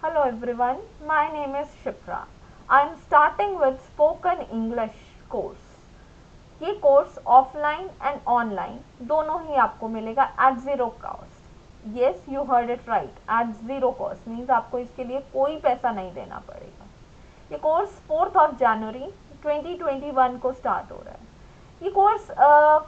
Hello everyone, my name is Shifra. I am starting with spoken English course. ये course offline and online दोनों ही आपको मिलेगा at zero cost. Yes, you heard it right, at zero cost means आपको इसके लिए कोई पैसा नहीं देना पड़ेगा. ये कोर्स 4th ऑफ जनवरी 2021 को स्टार्ट हो रहा है. ये कोर्स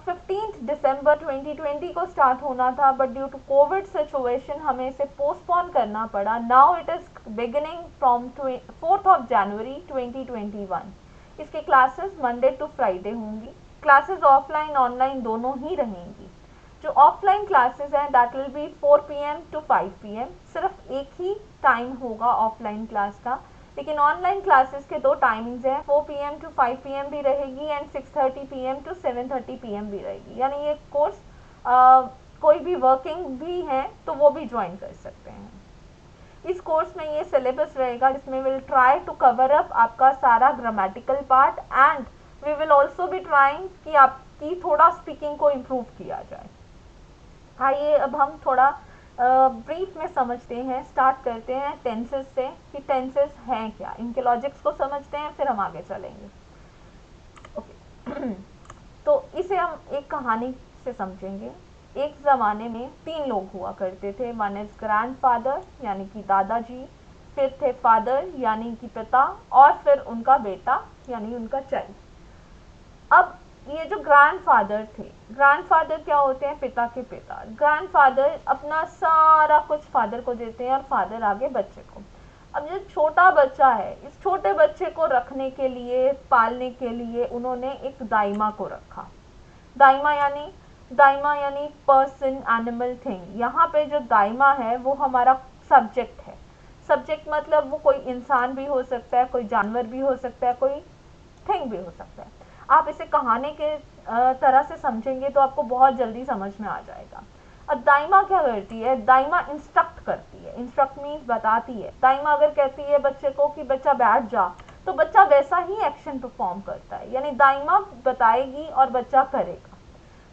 15th दिसंबर 2020 को स्टार्ट होना था, but due to covid situation हमें इसे पोस्टपोन करना पड़ा. Now it is beginning from 4th of January 2021. इसके क्लासेस मंडे टू फ्राइडे होंगी. क्लासेस ऑफलाइन ऑनलाइन दोनों ही रहेंगी. जो ऑफलाइन क्लासेस हैं that will be 4 PM to 5 PM. सिर्फ एक ही टाइम होगा ऑफलाइन क्लास का, लेकिन ऑनलाइन क्लासेस के दो टाइमिंग्स हैं, 4 PM टू 5 PM भी रहेगी एंड 6:30 PM टू 7:30 PM भी रहेगी. यानी ये कोर्स कोई भी वर्किंग भी है तो वो भी ज्वाइन कर सकते हैं. इस कोर्स में ये सिलेबस रहेगा जिसमें will try to cover up आपका सारा grammatical part and we will also भी ट्राइंग कि आपकी थोड़ा स्पीकिंग को इम्प्रूव किया जाए. आइए अब हम थोड़ा ब्रीफ में समझते हैं. स्टार्ट करते हैं टेंसेस से कि टेंसेस हैं क्या, इनके लॉजिक्स को समझते हैं, फिर हम आगे चलेंगे. ओके तो इसे हम एक कहानी से समझेंगे. एक ज़माने में 3 लोग हुआ करते थे. वन इज ग्रैंडफादर यानी कि दादाजी, फिर थे फादर यानी कि पिता, और फिर उनका बेटा यानी उनका चाइल्ड. अब ये जो ग्रैंडफादर थे, ग्रैंडफादर क्या होते हैं? पिता के पिता. ग्रैंडफादर अपना सारा कुछ फादर को देते हैं और फादर आगे बच्चे को. अब जो छोटा बच्चा है, इस छोटे बच्चे को रखने के लिए, पालने के लिए उन्होंने एक दाइमा को रखा. दाइमा यानी पर्सन, एनिमल, थिंग. यहाँ पे जो दाइमा है वो हमारा सब्जेक्ट है. सब्जेक्ट मतलब वो कोई इंसान भी हो सकता है, कोई जानवर भी हो सकता है, कोई थिंग भी हो सकता है. आप इसे कहानी के तरह से समझेंगे तो आपको बहुत जल्दी समझ में आ जाएगा. अब दाइमा क्या करती है? दाइमा इंस्ट्रक्ट करती है. इंस्ट्रक्ट मीन्स बताती है. दाइमा अगर कहती है बच्चे को कि बच्चा बैठ जा, तो बच्चा वैसा ही एक्शन परफॉर्म करता है. यानी दाइमा बताएगी और बच्चा करेगा.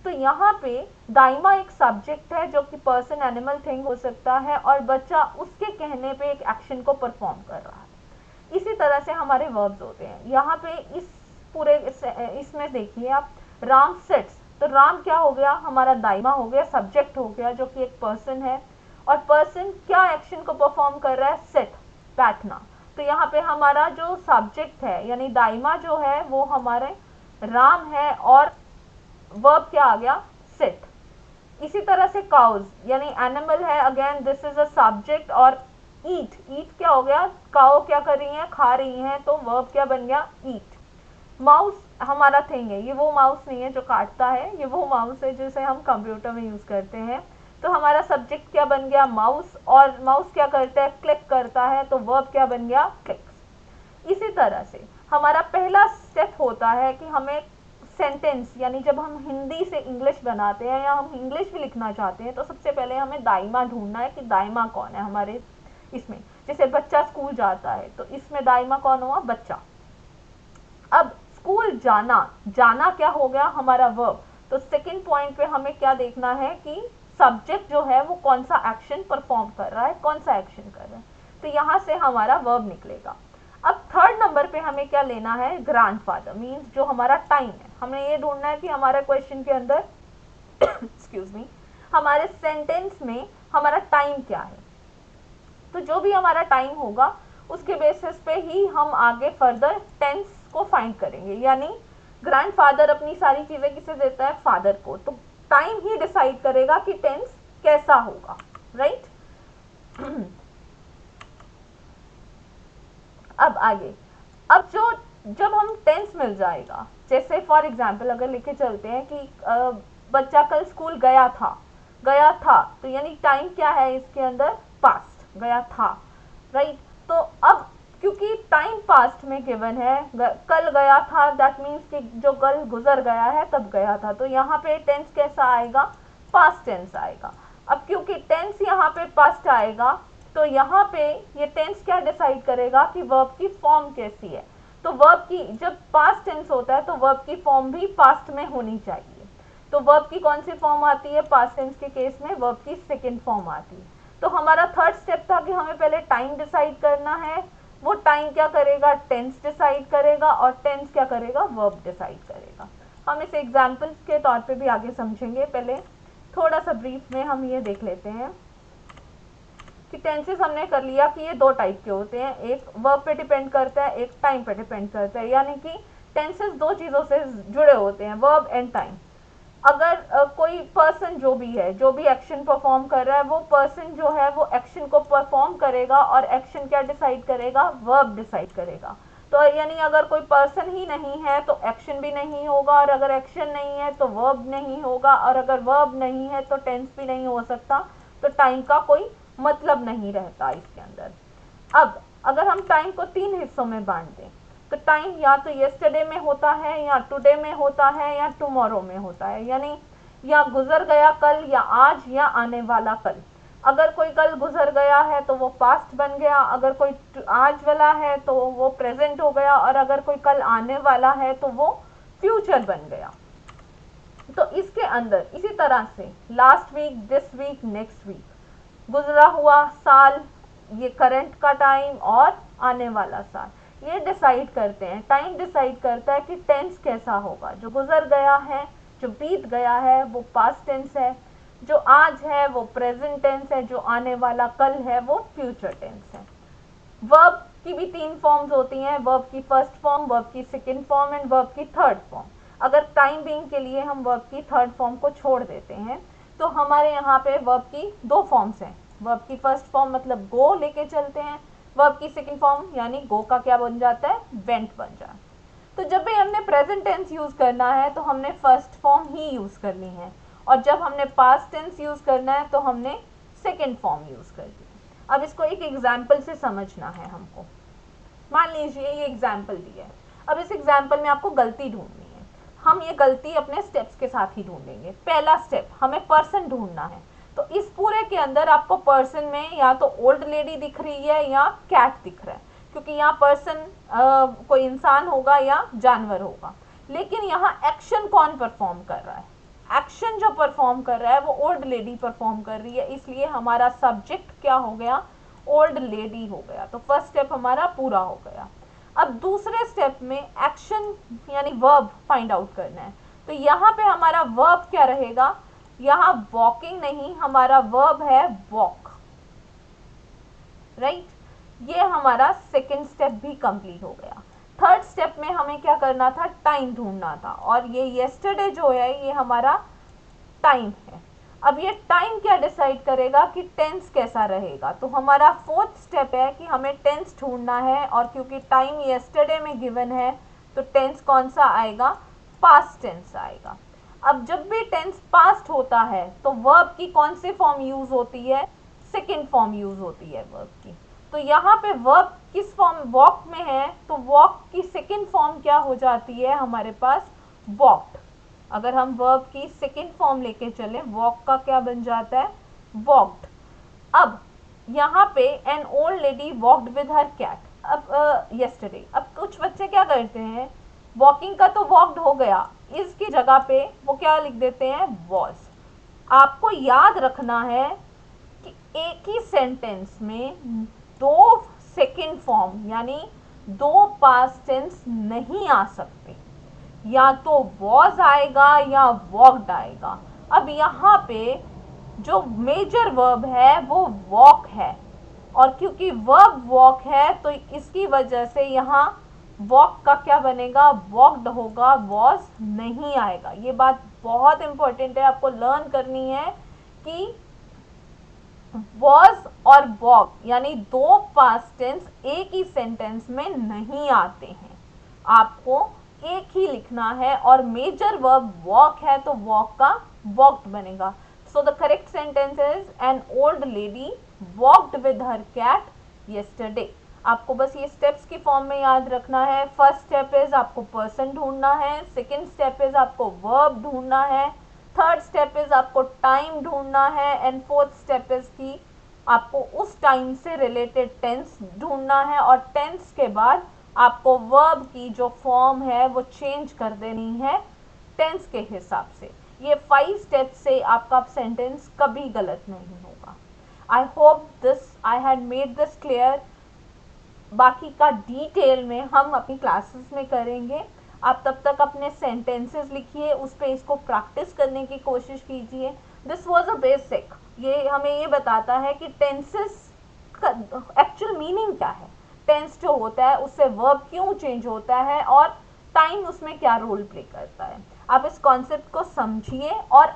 तो यहाँ पे दाइमा एक सब्जेक्ट है जो कि पर्सन, एनिमल, थिंग हो सकता है, और बच्चा उसके कहने पे एक एक्शन को परफॉर्म कर रहा है. इसी तरह से हमारे वर्ब्स होते हैं. यहाँ पे इस पूरे इसमें देखिए आप, राम सिट्स, तो राम क्या हो गया? हमारा दाइमा हो गया, सब्जेक्ट हो गया जो कि एक पर्सन है, और पर्सन क्या एक्शन को परफॉर्म कर रहा है? सिट, बैठना. तो यहाँ पे हमारा जो सब्जेक्ट है यानी दाइमा जो है वो हमारे राम है, और वर्ब क्या आ गया? सिट. इसी तरह से काउज यानी एनिमल है, again this is a subject, और ईट, ईट क्या हो गया? काउ क्या कर रही है? खा रही है, तो वर्ब क्या बन गया? ईट. माउस हमारा थिंग है. ये वो माउस नहीं है जो काटता है, ये वो माउस है जिसे हम कंप्यूटर में यूज करते हैं. तो हमारा सब्जेक्ट क्या बन गया? माउस. और माउस क्या करता है? क्लिक करता है, तो वर्ब क्या बन गया? क्लिक्स. इसी तरह से हमारा पहला स्टेप होता है कि हमें सेंटेंस, यानी जब हम हिंदी से इंग्लिश बनाते हैं या हम इंग्लिश भी लिखना चाहते हैं, तो सबसे पहले हमें दाइमा ढूंढना है कि दाइमा कौन है हमारे इसमें. जैसे बच्चा स्कूल जाता है, तो इसमें दाइमा कौन हुआ? बच्चा. अब स्कूल जाना, जाना क्या हो गया? हमारा वर्ब. तो सेकंड पॉइंट पे हमें क्या देखना है कि सब्जेक्ट जो है वो कौन सा एक्शन परफॉर्म कर रहा है, कौन सा एक्शन कर रहा है. तो यहाँ से हमारा वर्ब निकलेगा. अब थर्ड नंबर पे हमें क्या लेना है? ग्रैंडफादर मीन्स जो हमारा टाइम है. हमें ये ढूंढना है कि हमारे क्वेश्चन के अंदर एक्सक्यूज मी, हमारे सेंटेंस में हमारा टाइम क्या है. तो जो भी हमारा टाइम होगा उसके बेसिस पे ही हम आगे फर्दर टेंस को फाइंड करेंगे. यानी ग्रैंडफादर अपनी सारी चीजें किसे देता है? फादर को. तो टाइम ही डिसाइड करेगा कि टेंस कैसा होगा, राइट? अब आगे, अब जब हम टेंस मिल जाएगा, जैसे फॉर एग्जाम्पल अगर लेके चलते हैं कि बच्चा कल स्कूल गया था. गया था तो यानी टाइम क्या है इसके अंदर? पास्ट. गया था, राइट? तो अब क्योंकि टाइम पास्ट में गिवन है, कल गया था, दैट मीन्स कि जो कल गुजर गया है तब गया था. तो यहाँ पे टेंस कैसा आएगा? पास्ट टेंस आएगा. अब क्योंकि टेंस यहाँ पे पास्ट आएगा, तो यहाँ पे ये टेंस क्या डिसाइड करेगा कि वर्ब की फॉर्म कैसी है. तो वर्ब की जब पास्ट टेंस होता है तो वर्ब की फॉर्म भी पास्ट में होनी चाहिए. तो वर्ब की कौन सी फॉर्म आती है? पास्ट टेंस के केस में वर्ब की सेकंड फॉर्म आती है. तो हमारा थर्ड स्टेप था कि हमें पहले टाइम डिसाइड करना है, वो टाइम क्या करेगा, टेंस डिसाइड करेगा, और टेंस क्या करेगा, वर्ब डिसाइड करेगा। हम इसे एग्जाम्पल्स के तौर पे भी आगे समझेंगे, पहले थोड़ा सा ब्रीफ में हम ये देख लेते हैं कि टेंसेस हमने कर लिया कि ये दो टाइप के होते हैं, एक वर्ब पे डिपेंड करता है, एक टाइम पे डिपेंड करता है, यानी कि टेंसेस दो चीज़ों से जुड़े होते हैं, वर्ब एंड टाइम। अगर कोई पर्सन जो भी है, जो भी एक्शन परफॉर्म कर रहा है, वो पर्सन जो है वो एक्शन को परफॉर्म करेगा, और एक्शन क्या डिसाइड करेगा, वर्ब डिसाइड करेगा। तो यानी अगर कोई पर्सन ही नहीं है तो एक्शन भी नहीं होगा, और अगर एक्शन नहीं है तो वर्ब नहीं होगा, और अगर वर्ब नहीं है तो टेंस भी नहीं हो सकता, तो टाइम का कोई मतलब नहीं रहता इसके अंदर। अब अगर हम टाइम को तीन हिस्सों में बांट दें, तो टाइम या तो येस्टरडे में होता है, या टुडे में होता है, या टुमारो में होता है, यानी या गुजर गया कल, या आज, या आने वाला कल। अगर कोई कल गुजर गया है तो वो पास्ट बन गया, अगर कोई आज वाला है तो वो प्रेजेंट हो गया, और अगर कोई कल आने वाला है तो वो फ्यूचर बन गया। तो इसके अंदर इसी तरह से last week, this week, next week, गुजरा हुआ साल, ये करंट का टाइम, और आने वाला साल, ये डिसाइड करते हैं, टाइम डिसाइड करता है कि टेंस कैसा होगा। जो गुजर गया है, जो बीत गया है, वो पास्ट टेंस है, जो आज है वो प्रेजेंट टेंस है, जो आने वाला कल है वो फ्यूचर टेंस है। वर्ब की भी तीन फॉर्म्स होती हैं, वर्ब की फर्स्ट फॉर्म, वर्ब की सेकंड फॉर्म, एंड वर्ब की थर्ड फॉर्म। अगर टाइम बीइंग के लिए हम वर्ब की थर्ड फॉर्म को छोड़ देते हैं, तो हमारे यहाँ पे वर्ब की दो फॉर्म्स हैं। वर्ब की फर्स्ट फॉर्म मतलब गो लेके चलते हैं, वर्ब की सेकंड फॉर्म यानी गो का क्या बन जाता है, वेंट बन जाता है। तो जब भी हमने प्रेजेंट टेंस यूज करना है तो हमने फर्स्ट फॉर्म ही यूज करनी है, और जब हमने पास्ट टेंस यूज करना है तो हमने सेकंड फॉर्म यूज करनी है। अब इसको एक एग्जाम्पल से समझना है हमको। मान लीजिए ये एग्जाम्पल दिया है, अब इस एग्जाम्पल में आपको गलती ढूंढनी है। हम ये गलती अपने स्टेप्स के साथ ही ढूंढेंगे। पहला स्टेप, हमें पर्सन ढूंढना है। तो इस पूरे के अंदर आपको पर्सन में या तो ओल्ड लेडी दिख रही है या कैट दिख रहा है, क्योंकि यहाँ पर्सन कोई इंसान होगा या जानवर होगा। लेकिन यहाँ एक्शन कौन परफॉर्म कर रहा है, एक्शन जो परफॉर्म कर रहा है वो ओल्ड लेडी परफॉर्म कर रही है, इसलिए हमारा सब्जेक्ट क्या हो गया, ओल्ड लेडी हो गया। तो फर्स्ट स्टेप हमारा पूरा हो गया। अब दूसरे स्टेप में एक्शन यानी वर्ब फाइंड आउट करना है। तो यहाँ पे हमारा वर्ब क्या रहेगा, यहाँ वॉकिंग नहीं, हमारा वर्ब है वॉक, राइट। ये हमारा सेकेंड स्टेप भी कंप्लीट हो गया। थर्ड स्टेप में हमें क्या करना था, टाइम ढूंढना था, और ये येस्टरडे जो है ये हमारा टाइम है। अब ये टाइम क्या डिसाइड करेगा कि टेंस कैसा रहेगा। तो हमारा फोर्थ स्टेप है कि हमें टेंस ढूंढना है, और क्योंकि टाइम येस्टरडे में गिवन है तो टेंस कौन सा आएगा, पास्ट टेंस आएगा। अब जब भी टेंस पास्ट होता है तो वर्ब की कौन सी फॉर्म यूज होती है, सेकेंड फॉर्म यूज होती है वर्ब की। तो यहाँ पे वर्ब किस फॉर्म, वॉक में है, तो वॉक की सेकेंड फॉर्म क्या हो जाती है हमारे पास, वॉक्ड। अगर हम वर्ब की सेकेंड फॉर्म लेके चले, वॉक का क्या बन जाता है, वॉक्ड। अब यहाँ पे an old lady walked with her cat, अब येस्टरडे। अब कुछ बच्चे क्या करते हैं, वॉकिंग का तो वॉक्ड हो गया, इसकी जगह पे वो क्या लिख देते हैं, वॉज। आपको याद रखना है कि एक ही सेंटेंस में दो सेकेंड फॉर्म यानी दो पास्ट टेंस नहीं आ सकते, या तो वॉज आएगा या वॉक्ड आएगा। अब यहाँ पे जो मेजर वर्ब है वो वॉक है, और क्योंकि वर्ब वॉक है तो इसकी वजह से यहाँ वॉक का क्या बनेगा, वॉक्ड होगा, वॉज नहीं आएगा। ये बात बहुत इंपॉर्टेंट है, आपको लर्न करनी है कि वॉज और वॉक यानी दो पास्ट टेंस एक ही सेंटेंस में नहीं आते हैं, आपको एक ही लिखना है। और मेजर वर्ब वॉक है तो वॉक का वॉक्ड बनेगा। So the correct sentence is an old lady walked with her cat yesterday. आपको बस ये स्टेप्स की फॉर्म में याद रखना है। फर्स्ट स्टेप इज आपको पर्सन ढूंढना है, सेकेंड स्टेप इज आपको वर्ब ढूंढना है, थर्ड स्टेप इज आपको टाइम ढूंढना है, एंड फोर्थ स्टेप इज की आपको उस टाइम से रिलेटेड टेंस ढूंढना है। और टेंस के बाद आपको वर्ब की जो फॉर्म है वो चेंज कर देनी है टेंस के हिसाब से। ये 5 स्टेप्स से आपका सेंटेंस कभी गलत नहीं होगा। I hope this I had made this clear. बाकी का डिटेल में हम अपनी क्लासेस में करेंगे। आप तब तक अपने सेंटेंसेस लिखिए, उस पर इसको प्रैक्टिस करने की कोशिश कीजिए। दिस वाज अ बेसिक, ये हमें ये बताता है कि टेंसेस का एक्चुअल मीनिंग क्या है, टेंस जो होता है उससे वर्ब क्यों चेंज होता है और टाइम उसमें क्या रोल प्ले करता है। आप इस कॉन्सेप्ट को समझिए और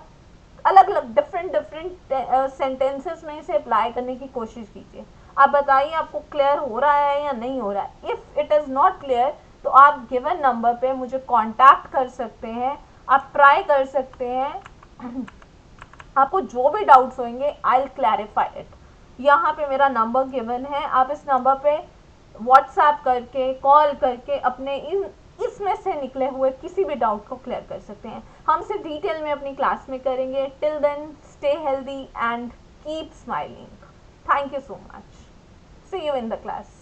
अलग अलग डिफरेंट डिफरेंट सेंटेंसेस में इसे अप्लाई करने की कोशिश कीजिए। आप बताइए आपको क्लियर हो रहा है या नहीं हो रहा है। If it is not clear तो आप गिवन नंबर पे मुझे कांटेक्ट कर सकते हैं, आप ट्राई कर सकते हैं। आपको जो भी डाउट्स होंगे आई विल क्लैरिफाई इट। यहाँ पे मेरा नंबर गिवन है, आप इस नंबर पे व्हाट्सएप करके कॉल करके अपने इसमें से निकले हुए किसी भी डाउट को क्लियर कर सकते हैं। हम इसे डिटेल में अपनी क्लास में करेंगे। Till then stay healthy and keep smiling. Thank you so much. See you in the class.